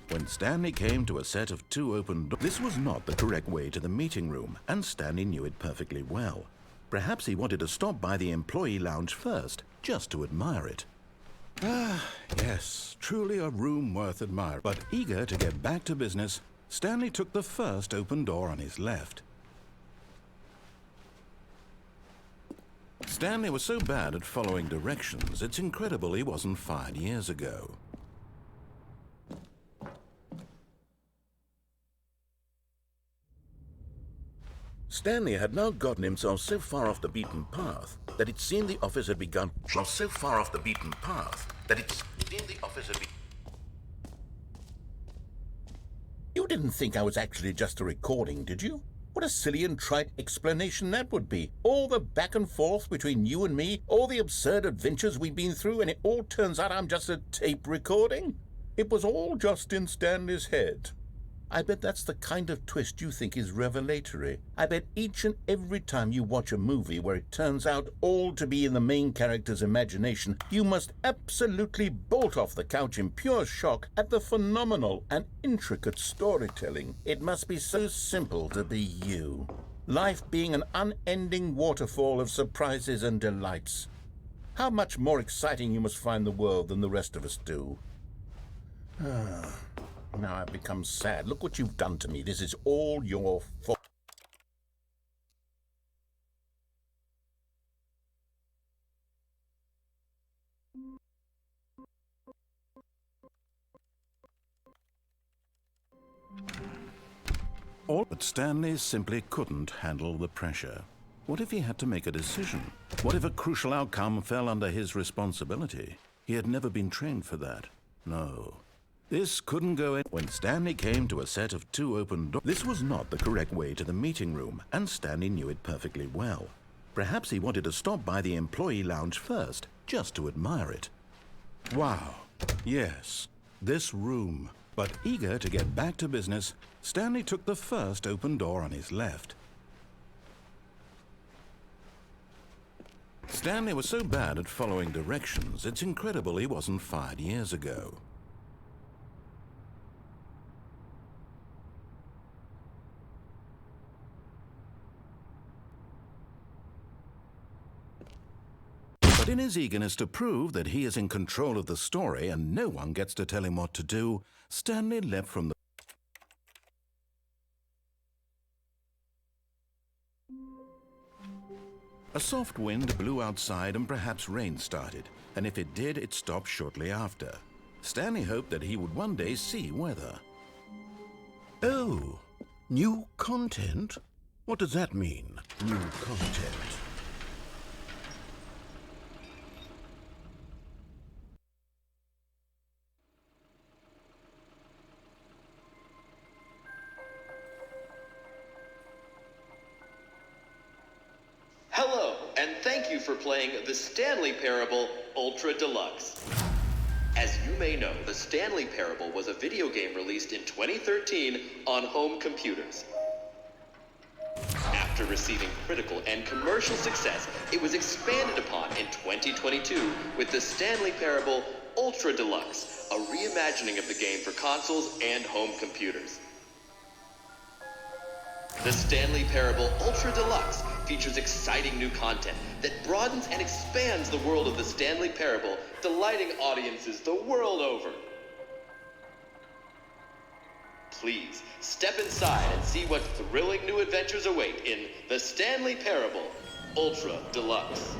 When Stanley came to a set of 2 open doors, this was not the correct way to the meeting room, and Stanley knew it perfectly well. Perhaps he wanted to stop by the employee lounge first, just to admire it. Ah, yes, truly a room worth admiring. But eager to get back to business, Stanley took the first open door on his left. Stanley was so bad at following directions, it's incredible he wasn't fired years ago. Stanley had now gotten himself so far off the beaten path that it seemed the office had begun. You didn't think I was actually just a recording, did you? What a silly and trite explanation that would be. All the back and forth between you and me, all the absurd adventures we've been through, and it all turns out I'm just a tape recording? It was all just in Stanley's head. I bet that's the kind of twist you think is revelatory. I bet each and every time you watch a movie where it turns out all to be in the main character's imagination, you must absolutely bolt off the couch in pure shock at the phenomenal and intricate storytelling. It must be so simple to be you. Life being an unending waterfall of surprises and delights. How much more exciting you must find the world than the rest of us do. Now I've become sad. Look what you've done to me. This is all your fault. But Stanley simply couldn't handle the pressure. What if he had to make a decision? What if a crucial outcome fell under his responsibility? He had never been trained for that. No. This couldn't go in. When Stanley came to a set of 2 open doors, this was not the correct way to the meeting room, and Stanley knew it perfectly well. Perhaps he wanted to stop by the employee lounge first, just to admire it. Wow, yes, this room. But eager to get back to business, Stanley took the first open door on his left. Stanley was so bad at following directions, it's incredible he wasn't fired years ago. But in his eagerness to prove that he is in control of the story and no one gets to tell him what to do, Stanley leapt from the... A soft wind blew outside and perhaps rain started, and if it did, it stopped shortly after. Stanley hoped that he would one day see weather. Oh, new content? What does that mean, new content? Hello, and thank you for playing the Stanley Parable Ultra Deluxe. As you may know, the Stanley Parable was a video game released in 2013 on home computers. After receiving critical and commercial success, it was expanded upon in 2022 with the Stanley Parable Ultra Deluxe, a reimagining of the game for consoles and home computers. The Stanley Parable Ultra Deluxe features exciting new content that broadens and expands the world of the Stanley Parable, delighting audiences the world over. Please, step inside and see what thrilling new adventures await in the Stanley Parable Ultra Deluxe.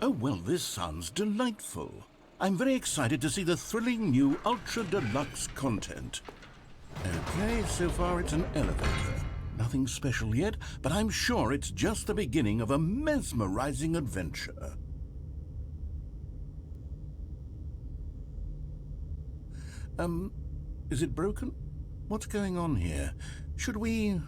Oh, well, this sounds delightful. I'm very excited to see the thrilling new Ultra Deluxe content. Okay, so far it's an elevator. Nothing special yet, but I'm sure it's just the beginning of a mesmerizing adventure. Is it broken? What's going on here? Should we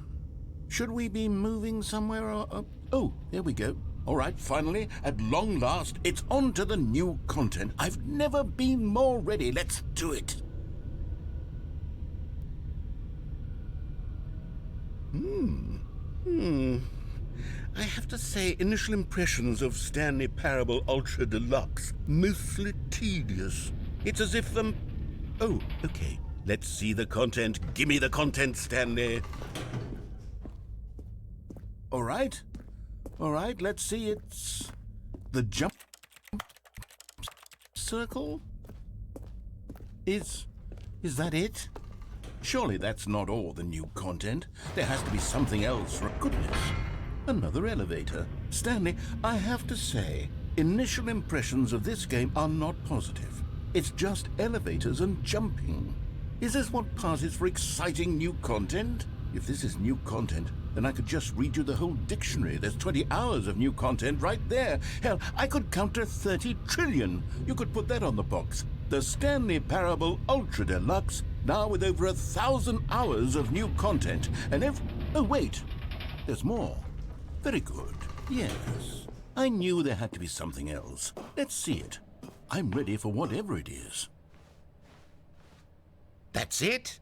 be moving somewhere or... Oh, there we go. All right, finally, at long last, it's on to the new content. I've never been more ready. Let's do it. I have to say, initial impressions of Stanley Parable Ultra Deluxe, mostly tedious. It's as if Oh, okay. Let's see the content. Gimme the content, Stanley. All right, let's see. It's the jump circle? Is that it? Surely that's not all the new content. There has to be something else. Goodness, another elevator. Stanley, I have to say, initial impressions of this game are not positive. It's just elevators and jumping. Is this what passes for exciting new content? If this is new content, then I could just read you the whole dictionary. There's 20 hours of new content right there. Hell, I could counter 30 trillion. You could put that on the box. The Stanley Parable Ultra Deluxe, now with over 1,000 hours of new content. And oh, wait. There's more. Very good. Yes. I knew there had to be something else. Let's see it. I'm ready for whatever it is. That's it?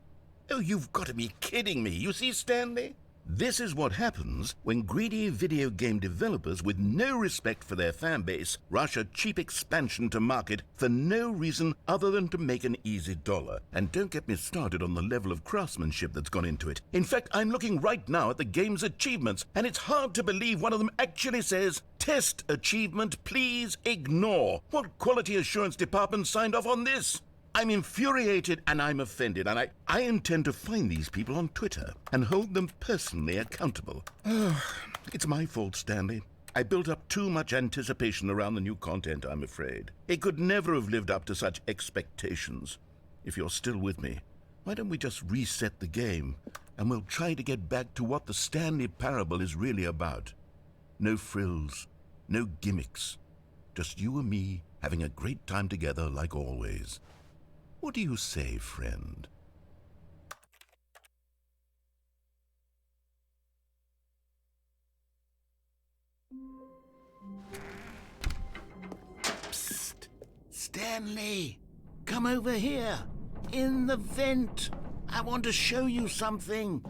Oh, you've got to be kidding me. You see, Stanley? This is what happens when greedy video game developers with no respect for their fan base rush a cheap expansion to market for no reason other than to make an easy dollar. And don't get me started on the level of craftsmanship that's gone into it. In fact, I'm looking right now at the game's achievements, and it's hard to believe one of them actually says, "Test achievement, please ignore." What quality assurance department signed off on this? I'm infuriated and I'm offended, and I intend to find these people on Twitter and hold them personally accountable. It's my fault, Stanley. I built up too much anticipation around the new content, I'm afraid. It could never have lived up to such expectations. If you're still with me, why don't we just reset the game and we'll try to get back to what the Stanley Parable is really about. No frills, no gimmicks. Just you and me having a great time together like always. What do you say, friend? Psst! Stanley! Come over here! In the vent! I want to show you something!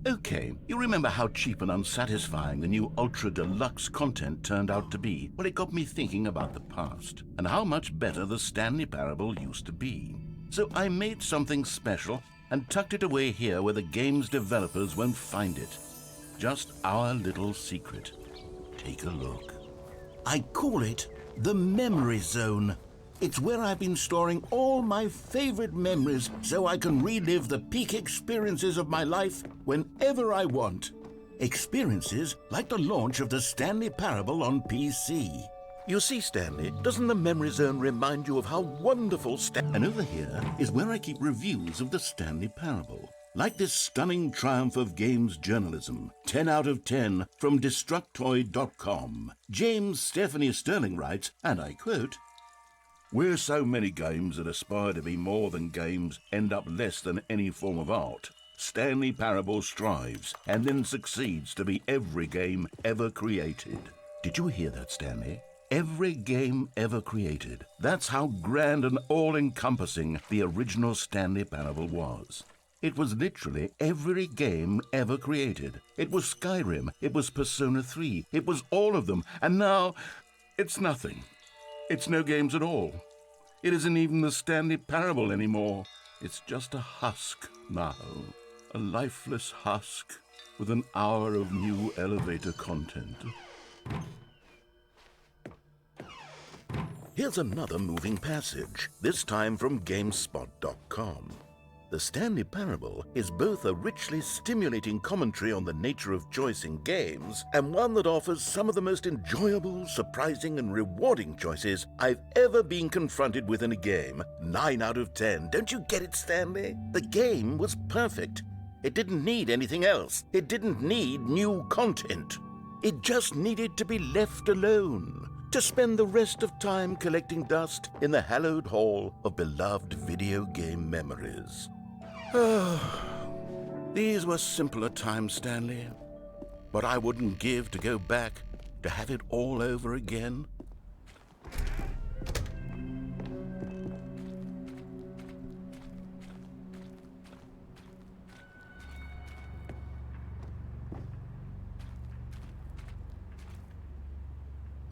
Okay, you remember how cheap and unsatisfying the new Ultra Deluxe content turned out to be? Well, it got me thinking about the past, and how much better the Stanley Parable used to be. So I made something special and tucked it away here where the game's developers won't find it. Just our little secret. Take a look. I call it the Memory Zone. It's where I've been storing all my favorite memories so I can relive the peak experiences of my life whenever I want. Experiences like the launch of the Stanley Parable on PC. You see, Stanley, doesn't the Memory Zone remind you of how wonderful And over here is where I keep reviews of the Stanley Parable. Like this stunning triumph of games journalism, 10 out of 10 from Destructoid.com. James Stephanie Sterling writes, and I quote, "Where so many games that aspire to be more than games end up less than any form of art, Stanley Parable strives and then succeeds to be every game ever created." Did you hear that, Stanley? Every game ever created. That's how grand and all-encompassing the original Stanley Parable was. It was literally every game ever created. It was Skyrim, it was Persona 3, it was all of them, and now it's nothing. It's no games at all. It isn't even the Stanley Parable anymore. It's just a husk now. A lifeless husk with an hour of new elevator content. Here's another moving passage, this time from GameSpot.com. The Stanley Parable is both a richly stimulating commentary on the nature of choice in games and one that offers some of the most enjoyable, surprising, and rewarding choices I've ever been confronted with in a game. 9 out of 10. Don't you get it, Stanley? The game was perfect. It didn't need anything else. It didn't need new content. It just needed to be left alone, to spend the rest of time collecting dust in the hallowed hall of beloved video game memories. These were simpler times, Stanley. What I wouldn't give to go back, to have it all over again.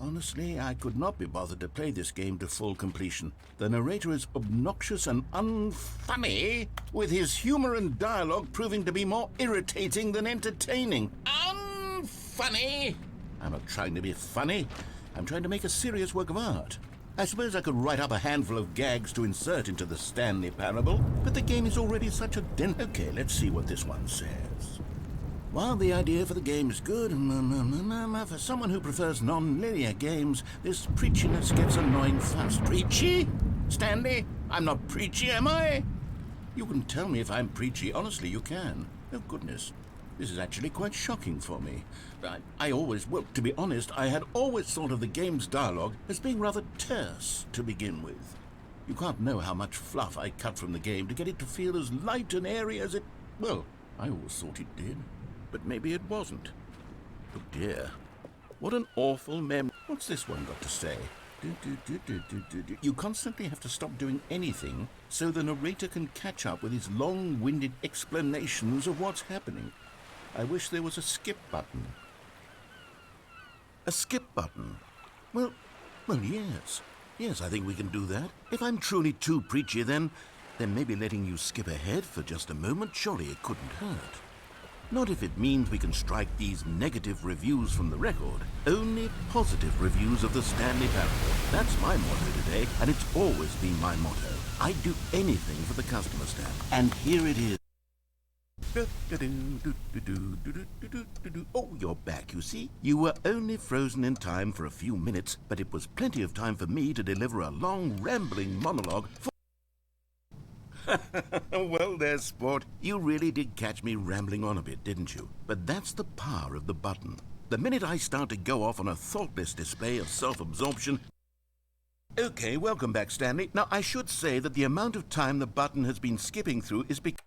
Honestly, I could not be bothered to play this game to full completion. The narrator is obnoxious and unfunny, with his humor and dialogue proving to be more irritating than entertaining. Unfunny? I'm not trying to be funny. I'm trying to make a serious work of art. I suppose I could write up a handful of gags to insert into the Stanley Parable, but the game is already such a Okay, let's see what this one says. While the idea for the game is good, for someone who prefers non-linear games, this preachiness gets annoying fast. Preachy? Stanley? I'm not preachy, am I? You can tell me if I'm preachy. Honestly, you can. Oh, goodness. This is actually quite shocking for me. Well, to be honest, I had always thought of the game's dialogue as being rather terse to begin with. You can't know how much fluff I cut from the game to get it to feel as light and airy as it... Well, I always thought it did. But maybe it wasn't. Oh dear. What an awful What's this one got to say? You constantly have to stop doing anything so the narrator can catch up with his long-winded explanations of what's happening. I wish there was a skip button. A skip button? Well, yes. Yes, I think we can do that. If I'm truly too preachy, then maybe letting you skip ahead for just a moment, surely it couldn't hurt. Not if it means we can strike these negative reviews from the record. Only positive reviews of the Stanley Parable. That's my motto today, and it's always been my motto. I'd do anything for the customer, Stan. And here it is. Oh, you're back, you see? You were only frozen in time for a few minutes, but it was plenty of time for me to deliver a long, rambling monologue for... Well, there's sport. You really did catch me rambling on a bit, didn't you? But that's the power of the button. The minute I start to go off on a thoughtless display of self-absorption... Okay, welcome back, Stanley. Now, I should say that the amount of time the button has been skipping through is because...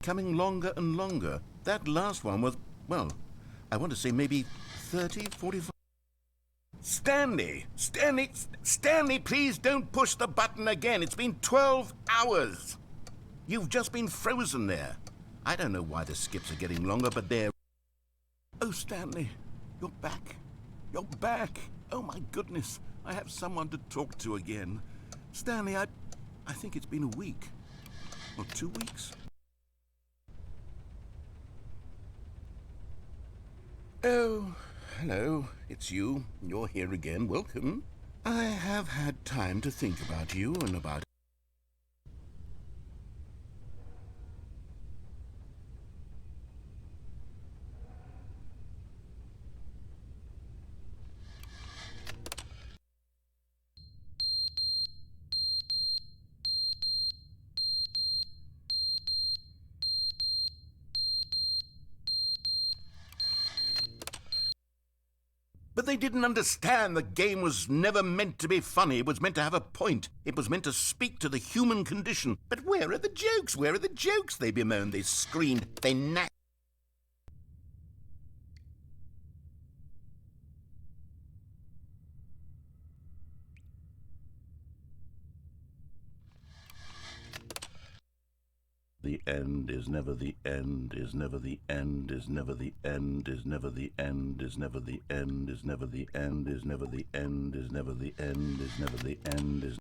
coming longer and longer. That last one was, well, I want to say maybe 30, 45... Stanley, please don't push the button again. It's been 12 hours. You've just been frozen there. I don't know why the skips are getting longer, but they're... Oh, Stanley, you're back. You're back. Oh, my goodness. I have someone to talk to again. Stanley, I think it's been a week. Or 2 weeks. Oh, hello, it's you. You're here again. Welcome. I have had time to think about you and about... But they didn't understand the game was never meant to be funny. It was meant to have a point. It was meant to speak to the human condition. But where are the jokes? Where are the jokes? They bemoaned, they screamed, they nagged. The end is never the end, is never the end, is never the end, is never the end, is never the end, is never the end, is never the end, is never the end, is never the end, is...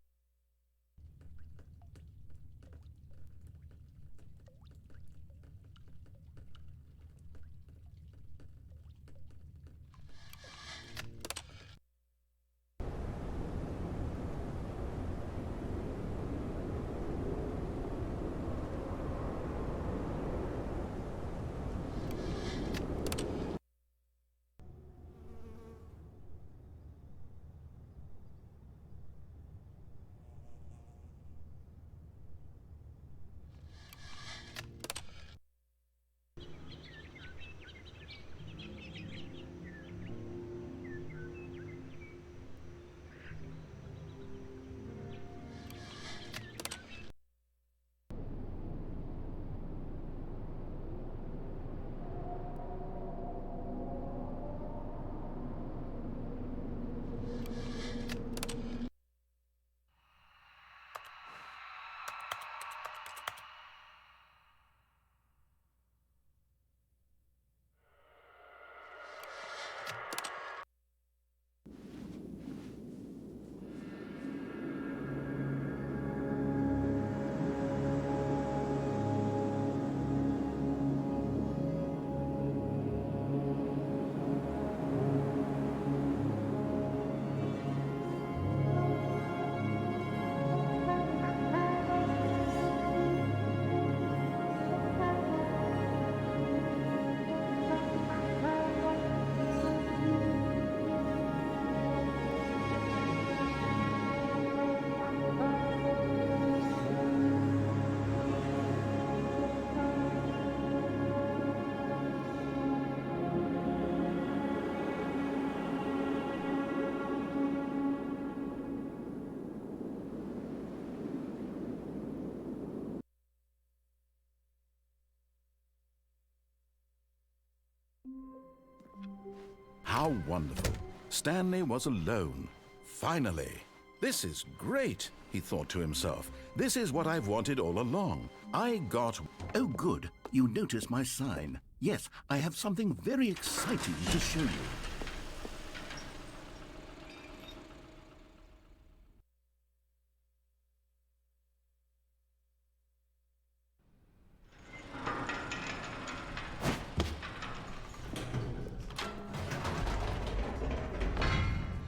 How wonderful. Stanley was alone. Finally. This is great, he thought to himself. This is what I've wanted all along. I got... Oh, good. You notice my sign. Yes, I have something very exciting to show you.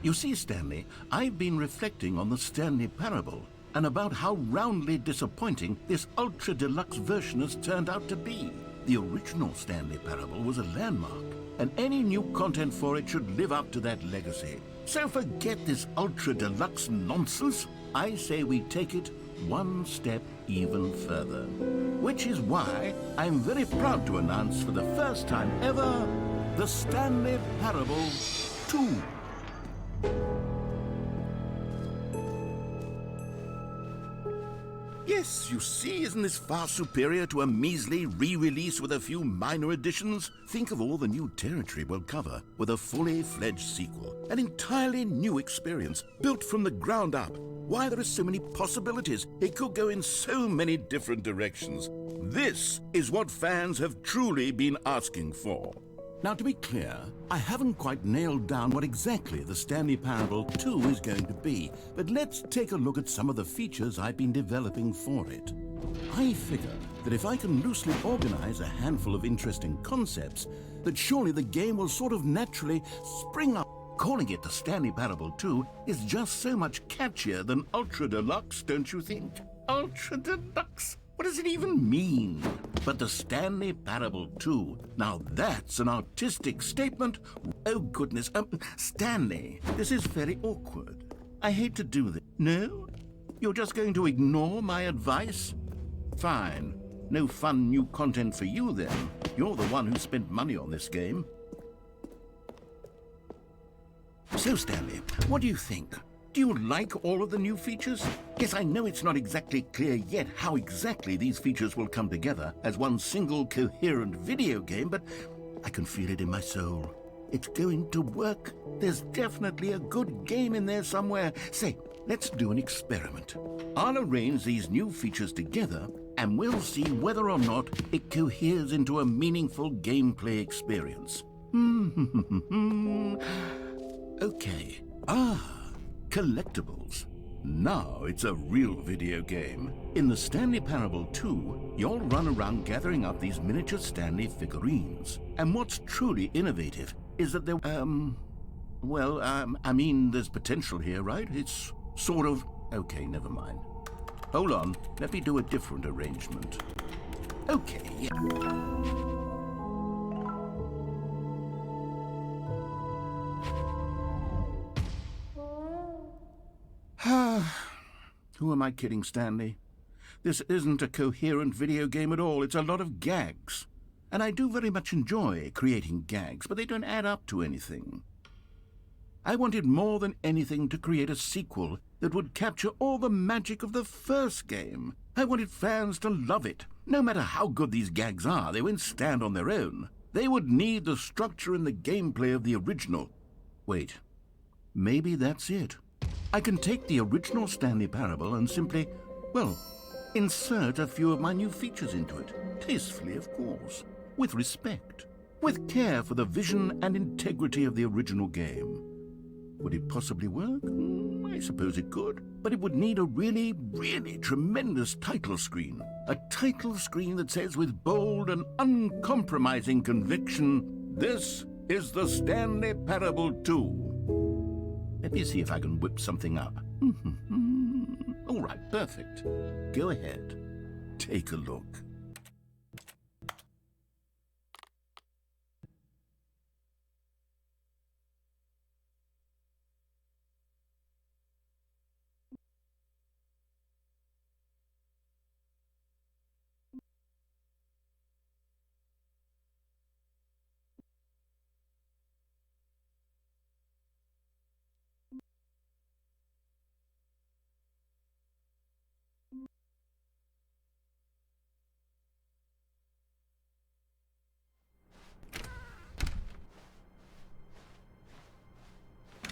You see, Stanley, I've been reflecting on the Stanley Parable and about how roundly disappointing this ultra deluxe version has turned out to be. The original Stanley Parable was a landmark, and any new content for it should live up to that legacy. So forget this ultra deluxe nonsense. I say we take it one step even further. Which is why I'm very proud to announce for the first time ever, the Stanley Parable 2. Yes, you see, isn't this far superior to a measly re-release with a few minor additions? Think of all the new territory we'll cover with a fully fledged sequel. An entirely new experience, built from the ground up. Why, there are so many possibilities. It could go in so many different directions. This is what fans have truly been asking for. Now, to be clear, I haven't quite nailed down what exactly the Stanley Parable 2 is going to be, but let's take a look at some of the features I've been developing for it. I figure that if I can loosely organize a handful of interesting concepts, that surely the game will sort of naturally spring up. Calling it the Stanley Parable 2 is just so much catchier than Ultra Deluxe, don't you think? Ultra Deluxe? What does it even mean? But the Stanley Parable 2, now that's an artistic statement. Oh goodness, Stanley, this is very awkward. I hate to do this. No? You're just going to ignore my advice? Fine. No fun new content for you then. You're the one who spent money on this game. So Stanley, what do you think? Do you like all of the new features? Yes, I know it's not exactly clear yet how exactly these features will come together as one single coherent video game, but I can feel it in my soul. It's going to work. There's definitely a good game in there somewhere. Say, let's do an experiment. I'll arrange these new features together, and we'll see whether or not it coheres into a meaningful gameplay experience. Okay. Collectibles. Now it's a real video game. In the Stanley Parable 2, you'll run around gathering up these miniature Stanley figurines. And what's truly innovative is that there, I mean, there's potential here, right? It's sort of... Okay, never mind. Hold on, let me do a different arrangement. Okay, yeah. Who am I kidding, Stanley? This isn't a coherent video game at all. It's a lot of gags. And I do very much enjoy creating gags, but they don't add up to anything. I wanted more than anything to create a sequel that would capture all the magic of the first game. I wanted fans to love it. No matter how good these gags are, they won't stand on their own. They would need the structure and the gameplay of the original. Wait, maybe that's it. I can take the original Stanley Parable and simply, well, insert a few of my new features into it. Tastefully, of course. With respect. With care for the vision and integrity of the original game. Would it possibly work? I suppose it could. But it would need a really, really tremendous title screen. A title screen that says with bold and uncompromising conviction, "This is the Stanley Parable 2. Let me see if I can whip something up. All right, perfect. Go ahead. Take a look.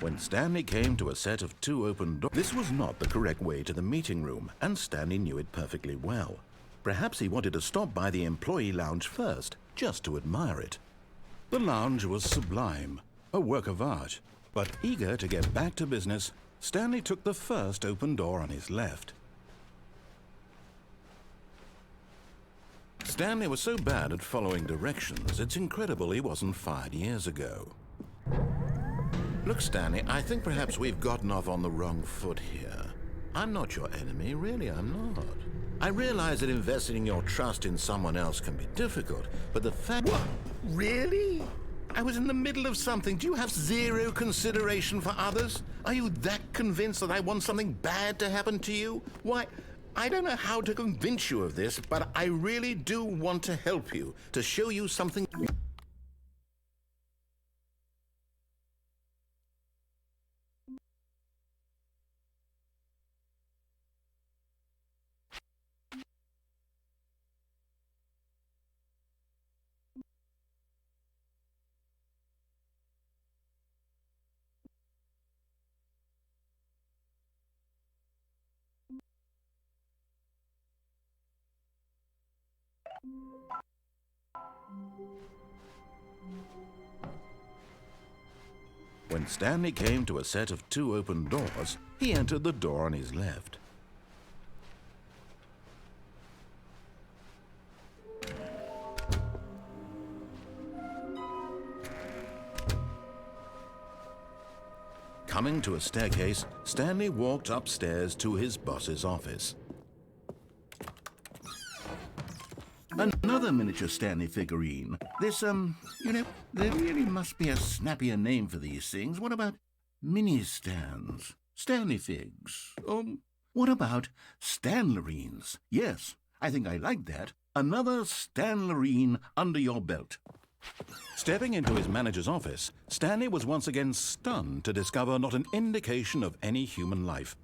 When Stanley came to a set of two open doors, this was not the correct way to the meeting room, and Stanley knew it perfectly well. Perhaps he wanted to stop by the employee lounge first, just to admire it. The lounge was sublime, a work of art, but eager to get back to business, Stanley took the first open door on his left. Stanley was so bad at following directions, it's incredible he wasn't fired years ago. Look, Stanley, I think perhaps we've gotten off on the wrong foot here. I'm not your enemy, really, I'm not. I realize that investing your trust in someone else can be difficult, but the fact— What? Really? I was in the middle of something. Do you have zero consideration for others? Are you that convinced that I want something bad to happen to you? Why, I don't know how to convince you of this, but I really do want to help you, to show you something. When Stanley came to a set of two open doors, he entered the door on his left. Coming to a staircase, Stanley walked upstairs to his boss's office. Another miniature Stanley figurine. This, there really must be a snappier name for these things. What about mini-stands? Stanley figs? What about Stanlerines? Yes, I think I like that. Another Stanlerine under your belt. Stepping into his manager's office, Stanley was once again stunned to discover not an indication of any human life.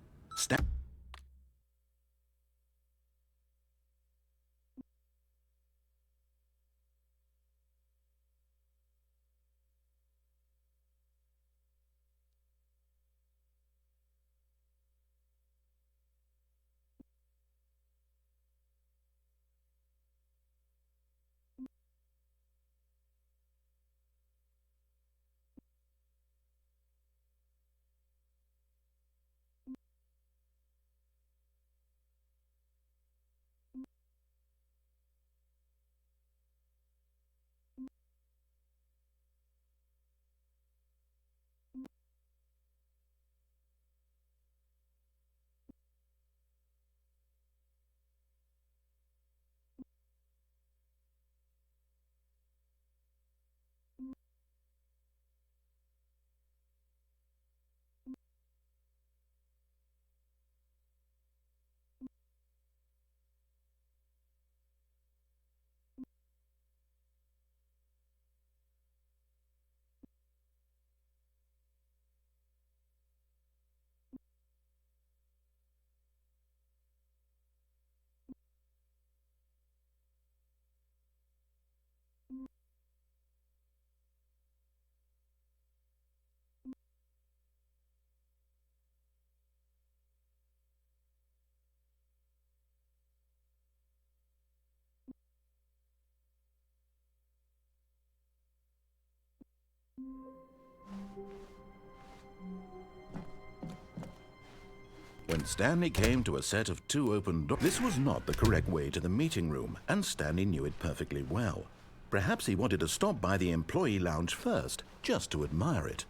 When Stanley came to a set of two open doors, this was not the correct way to the meeting room, and Stanley knew it perfectly well. Perhaps he wanted to stop by the employee lounge first, just to admire it.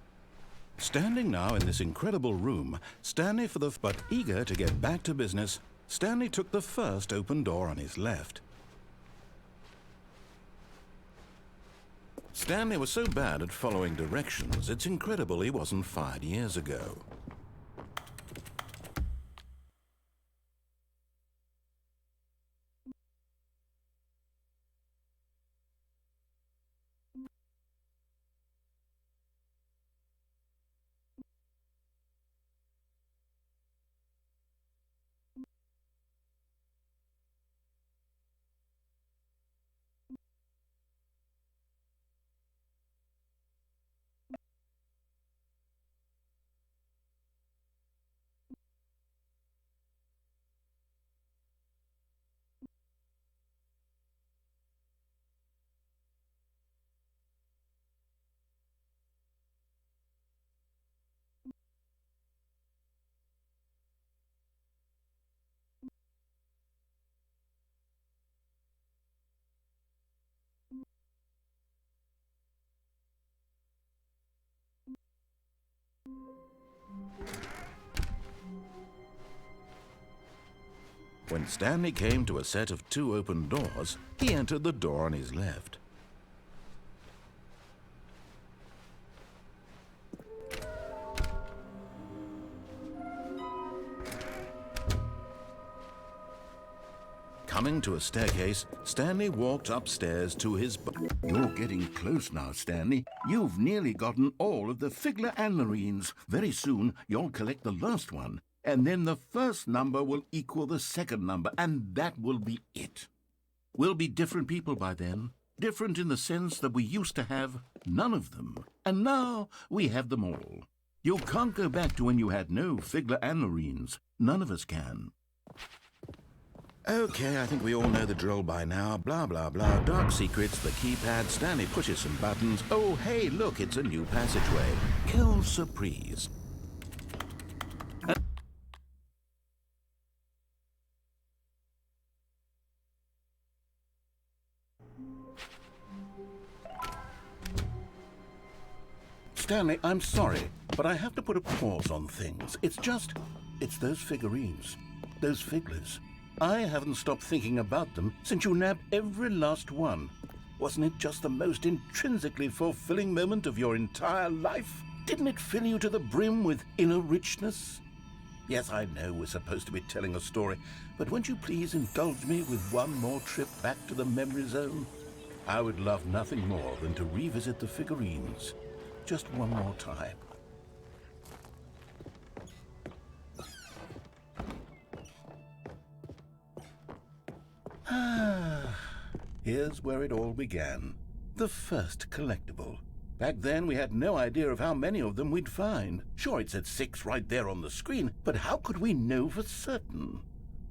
Standing now in this incredible room, but eager to get back to business, Stanley took the first open door on his left. Stanley was so bad at following directions, it's incredible he wasn't fired years ago. When Stanley came to a set of 2 open doors, he entered the door on his left. Coming to a staircase, Stanley walked upstairs to his... You're getting close now, Stanley. You've nearly gotten all of the Figler Anlarines. Very soon, you'll collect the last one, and then the first number will equal the second number, and that will be it. We'll be different people by then. Different in the sense that we used to have none of them, and now we have them all. You can't go back to when you had no Figler Anlarines. None of us can. Okay, I think we all know the drill by now. Blah, blah, blah. Dark secrets, the keypad, Stanley pushes some buttons. Oh, hey, look, it's a new passageway. Quelle surprise. Stanley, I'm sorry, but I have to put a pause on things. It's those figurines, those Figlers. I haven't stopped thinking about them since you nabbed every last one. Wasn't it just the most intrinsically fulfilling moment of your entire life? Didn't it fill you to the brim with inner richness? Yes, I know we're supposed to be telling a story, but won't you please indulge me with one more trip back to the memory zone? I would love nothing more than to revisit the figurines. Just one more time. Here's where it all began. The first collectible. Back then, we had no idea of how many of them we'd find. Sure, it said 6 right there on the screen, but how could we know for certain?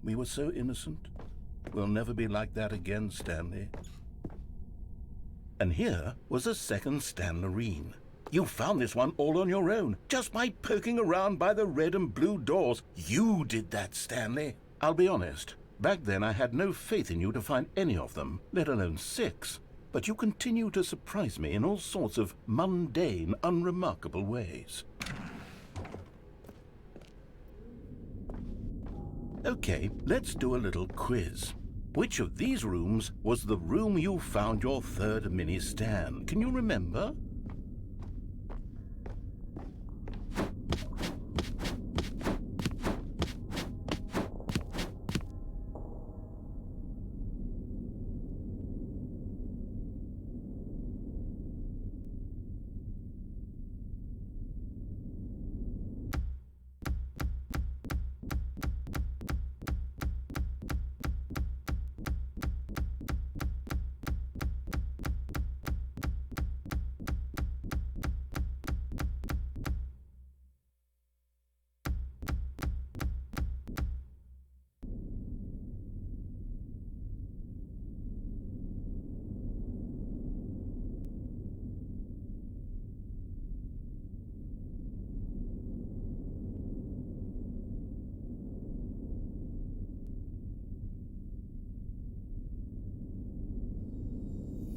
We were so innocent. We'll never be like that again, Stanley. And here was a second Stanlarine. You found this one all on your own, just by poking around by the red and blue doors. You did that, Stanley. I'll be honest. Back then, I had no faith in you to find any of them, let alone 6. But you continue to surprise me in all sorts of mundane, unremarkable ways. Okay, let's do a little quiz. Which of these rooms was the room you found your third mini Stan? Can you remember?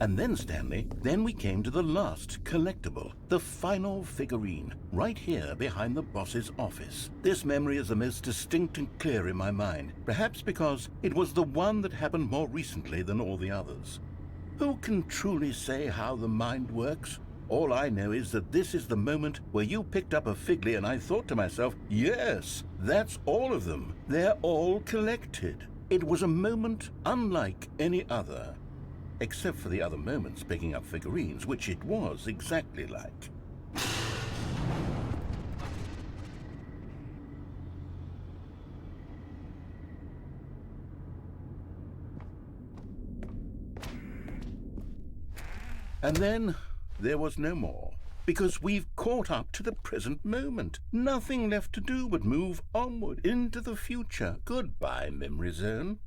And then, Stanley, then we came to the last collectible, the final figurine, right here behind the boss's office. This memory is the most distinct and clear in my mind, perhaps because it was the one that happened more recently than all the others. Who can truly say how the mind works? All I know is that this is the moment where you picked up a Figly and I thought to myself, yes, that's all of them. They're all collected. It was a moment unlike any other. Except for the other moments picking up figurines, which it was exactly like. And then there was no more, because we've caught up to the present moment. Nothing left to do but move onward into the future. Goodbye, Memory Zone.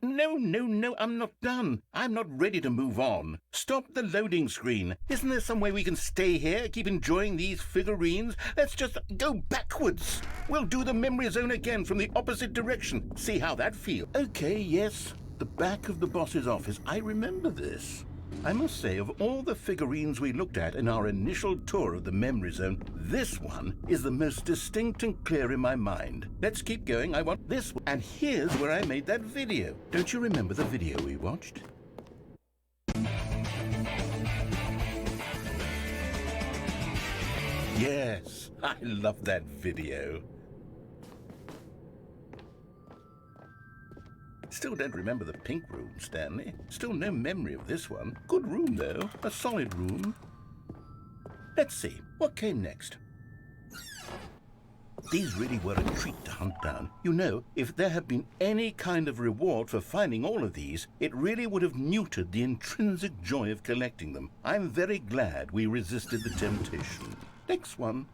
No, I'm not done. I'm not ready to move on. Stop the loading screen. Isn't there some way we can stay here, keep enjoying these figurines? Let's just go backwards. We'll do the memory zone again from the opposite direction. See how that feels. Okay, yes, the back of the boss's office. I remember this. I must say, of all the figurines we looked at in our initial tour of the memory zone, this one is the most distinct and clear in my mind. Let's keep going. I want this one. And here's where I made that video. Don't you remember the video we watched? Yes, I love that video. Still don't remember the pink room, Stanley. Still no memory of this one. Good room, though. A solid room. Let's see. What came next? These really were a treat to hunt down. You know, if there had been any kind of reward for finding all of these, it really would have neutered the intrinsic joy of collecting them. I'm very glad we resisted the temptation. Next one.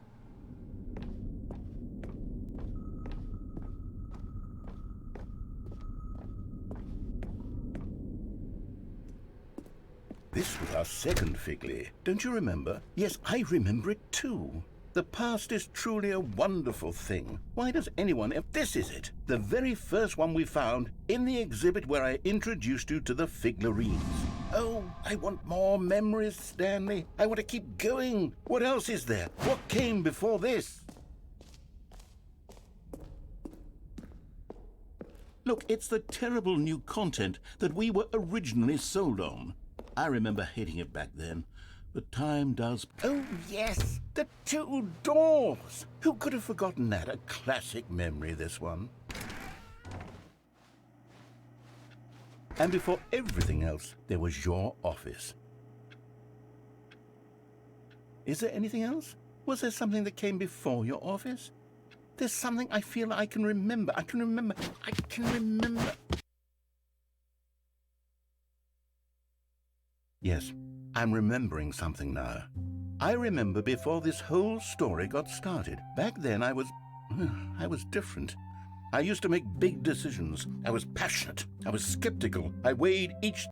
This was our second Figley. Don't you remember? Yes, I remember it too. The past is truly a wonderful thing. Why does anyone... This is it. The very first one we found in the exhibit where I introduced you to the figurines. Oh, I want more memories, Stanley. I want to keep going. What else is there? What came before this? Look, it's the terrible new content that we were originally sold on. I remember hating it back then, but time does... Oh, yes! The two doors! Who could have forgotten that? A classic memory, this one. And before everything else, there was your office. Is there anything else? Was there something that came before your office? There's something I feel I can remember. I can remember. Yes, I'm remembering something now. I remember before this whole story got started. Back then I was different. I used to make big decisions. I was passionate. I was skeptical. I weighed each